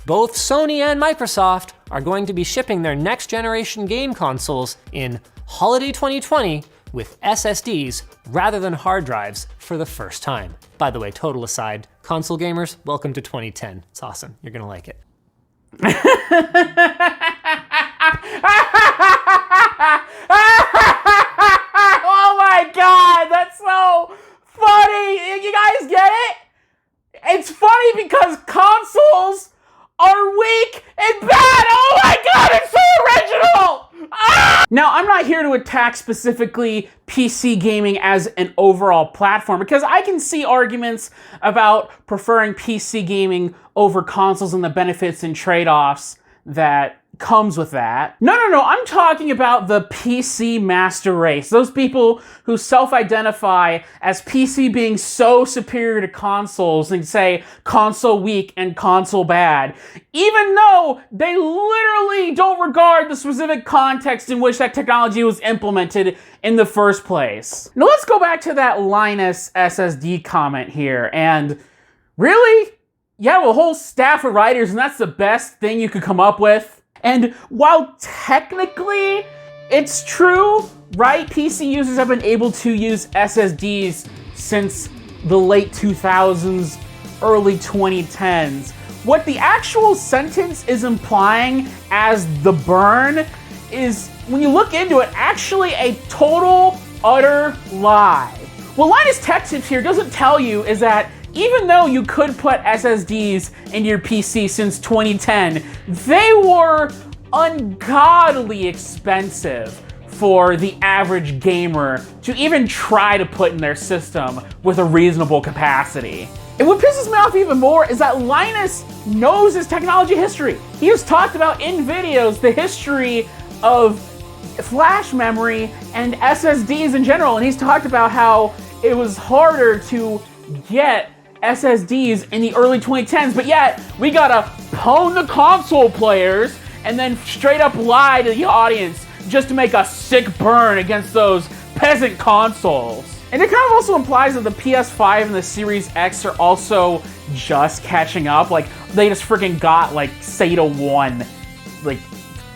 both Sony and Microsoft are going to be shipping their next generation game consoles in holiday 2020 with SSDs rather than hard drives for the first time. By the way, total aside, console gamers, welcome to 2010. It's awesome. You're gonna like it. Oh my God, that's so funny. You guys get it? It's funny because consoles are weak and bad. Oh my God, it's so original. Ah! Now, I'm not here to attack specifically PC gaming as an overall platform because I can see arguments about preferring PC gaming over consoles and the benefits and trade-offs that comes with that. No, I'm talking about the PC master race. Those people who self-identify as PC being so superior to consoles and say console weak and console bad, even though they literally don't regard the specific context in which that technology was implemented in the first place. Now let's go back to that Linus SSD comment here, and really? You have a whole staff of writers and that's the best thing you could come up with? And while technically it's true, right? PC users have been able to use SSDs since the late 2000s, early 2010s. What the actual sentence is implying as the burn is, when you look into it, actually a total, utter lie. What Linus Tech Tips here doesn't tell you is that even though you could put SSDs into your PC since 2010, they were ungodly expensive for the average gamer to even try to put in their system with a reasonable capacity. And what pisses me off even more is that Linus knows his technology history. He has talked about in videos the history of flash memory and SSDs in general, and he's talked about how it was harder to get SSDs in the early 2010s, but yet we gotta pwn the console players and then straight up lie to the audience just to make a sick burn against those peasant consoles. And it kind of also implies that the PS5 and the Series X are also just catching up. Like, they just freaking got like SATA 1 like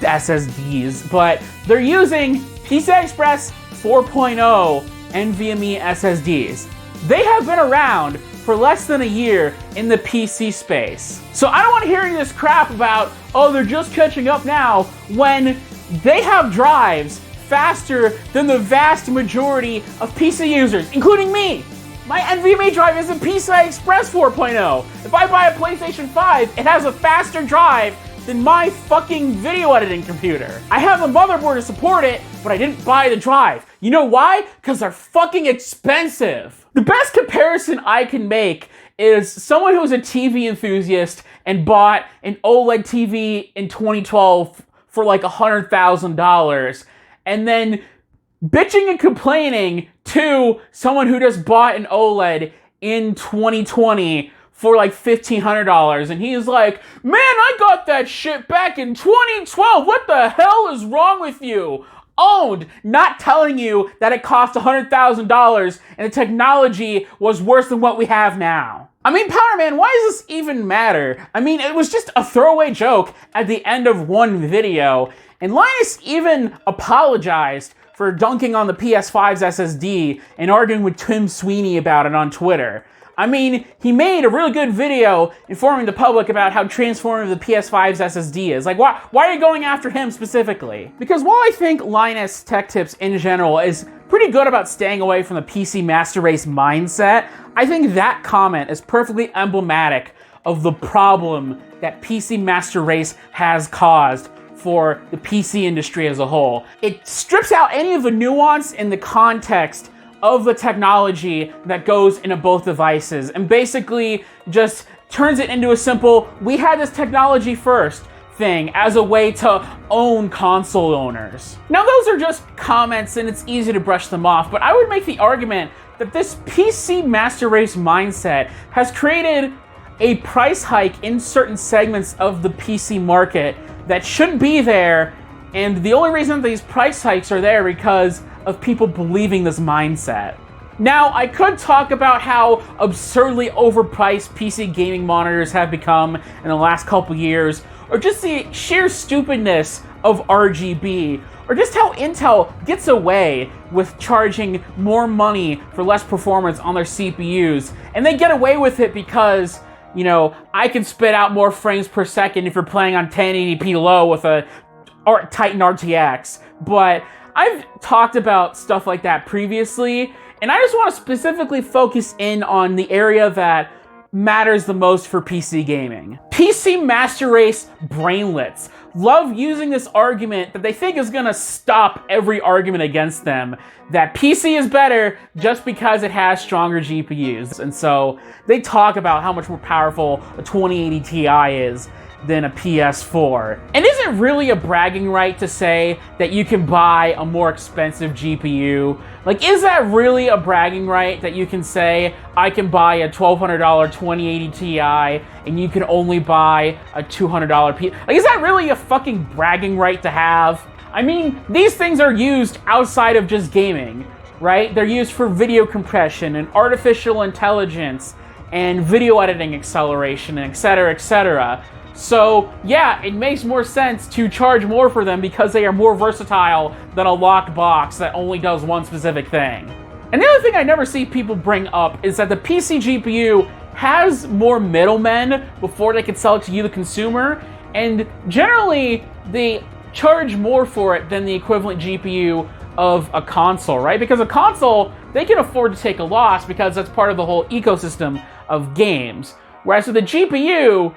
SSDs, but they're using PCI Express 4.0 NVMe SSDs. They have been around for less than a year in the PC space. So I don't want to hear any of this crap about, oh, they're just catching up now, when they have drives faster than the vast majority of PC users, including me. My NVMe drive is a PCI Express 4.0. If I buy a PlayStation 5, it has a faster drive than my fucking video editing computer. I have a motherboard to support it, but I didn't buy the drive. You know why? Because they're fucking expensive. The best comparison I can make is someone who's a TV enthusiast and bought an OLED TV in 2012 for like $100,000, and then bitching and complaining to someone who just bought an OLED in 2020 for like $1,500, and he's like, man, I got that shit back in 2012, what the hell is wrong with you? Owned, not telling you that it cost $100,000 and the technology was worse than what we have now. I mean, Power Man, why does this even matter? I mean, it was just a throwaway joke at the end of one video, and Linus even apologized for dunking on the PS5's SSD and arguing with Tim Sweeney about it on Twitter. I mean, he made a really good video informing the public about how transformative the PS5's SSD is. Like, why are you going after him specifically? Because while I think Linus Tech Tips in general is pretty good about staying away from the PC master race mindset, I think that comment is perfectly emblematic of the problem that PC master race has caused for the PC industry as a whole. It strips out any of the nuance in the context of the technology that goes into both devices and basically just turns it into a simple, we had this technology first thing as a way to own console owners. Now those are just comments and it's easy to brush them off, but I would make the argument that this PC master race mindset has created a price hike in certain segments of the PC market that shouldn't be there, and the only reason these price hikes are there because of people believing this mindset. Now, I could talk about how absurdly overpriced PC gaming monitors have become in the last couple years, or just the sheer stupidness of RGB, or just how Intel gets away with charging more money for less performance on their CPUs. And they get away with it because, you know, I can spit out more frames per second if you're playing on 1080p low with a Titan RTX. But I've talked about stuff like that previously, and I just want to specifically focus in on the area that matters the most for PC gaming. PC Master Race brainlets love using this argument that they think is gonna stop every argument against them, that PC is better just because it has stronger GPUs. And so they talk about how much more powerful a 2080 Ti is than a PS4. And is it really a bragging right to say that you can buy a more expensive GPU? Like, is that really a bragging right that you can say, I can buy a $1,200 2080 Ti and you can only buy a $200 P? Like, is that really a fucking bragging right to have? I mean, these things are used outside of just gaming, right? They're used for video compression and artificial intelligence and video editing acceleration and et cetera, et cetera. So, yeah, it makes more sense to charge more for them because they are more versatile than a locked box that only does one specific thing. And the other thing I never see people bring up is that the PC GPU has more middlemen before they can sell it to you, the consumer, and generally they charge more for it than the equivalent GPU of a console, right? Because a console, they can afford to take a loss because that's part of the whole ecosystem of games. Whereas with the GPU,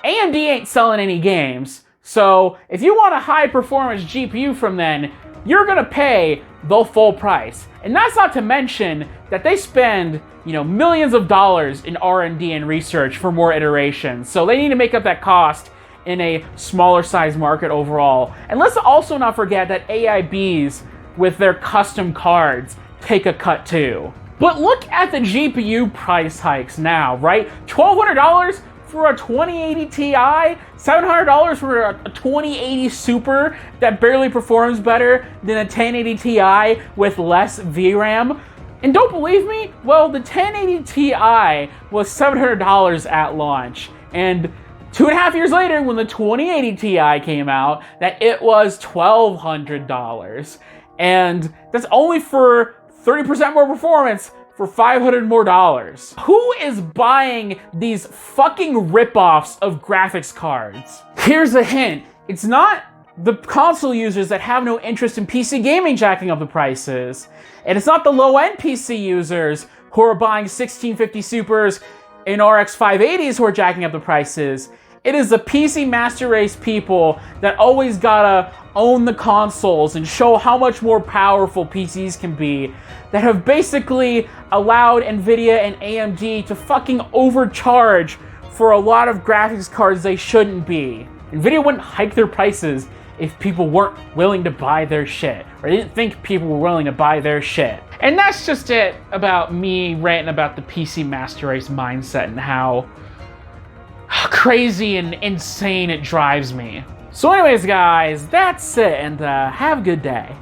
AMD ain't selling any games, so if you want a high-performance GPU from them, you're gonna pay the full price. And that's not to mention that they spend, you know, millions of dollars in R&D and research for more iterations, so they need to make up that cost in a smaller size market overall. And let's also not forget that AIBs with their custom cards take a cut too. But look at the GPU price hikes now, right? $1,200 for a 2080 Ti, $700 for a 2080 Super that barely performs better than a 1080 Ti with less VRAM. And don't believe me? Well, the 1080 Ti was $700 at launch, and 2.5 years later, when the 2080 Ti came out, that it was $1,200. And that's only for 30% more performance for $500 more. Who is buying these fucking ripoffs of graphics cards? Here's a hint. It's not the console users that have no interest in PC gaming jacking up the prices. And it's not the low-end PC users who are buying 1650 Supers and RX 580s who are jacking up the prices. It is the PC Master Race people that always gotta own the consoles and show how much more powerful PCs can be that have basically allowed Nvidia and AMD to fucking overcharge for a lot of graphics cards they shouldn't be. Nvidia wouldn't hike their prices if people weren't willing to buy their shit, or they didn't think people were willing to buy their shit. And that's just it about me ranting about the PC Master Race mindset and how crazy and insane it drives me. So anyways, guys, that's it, and have a good day.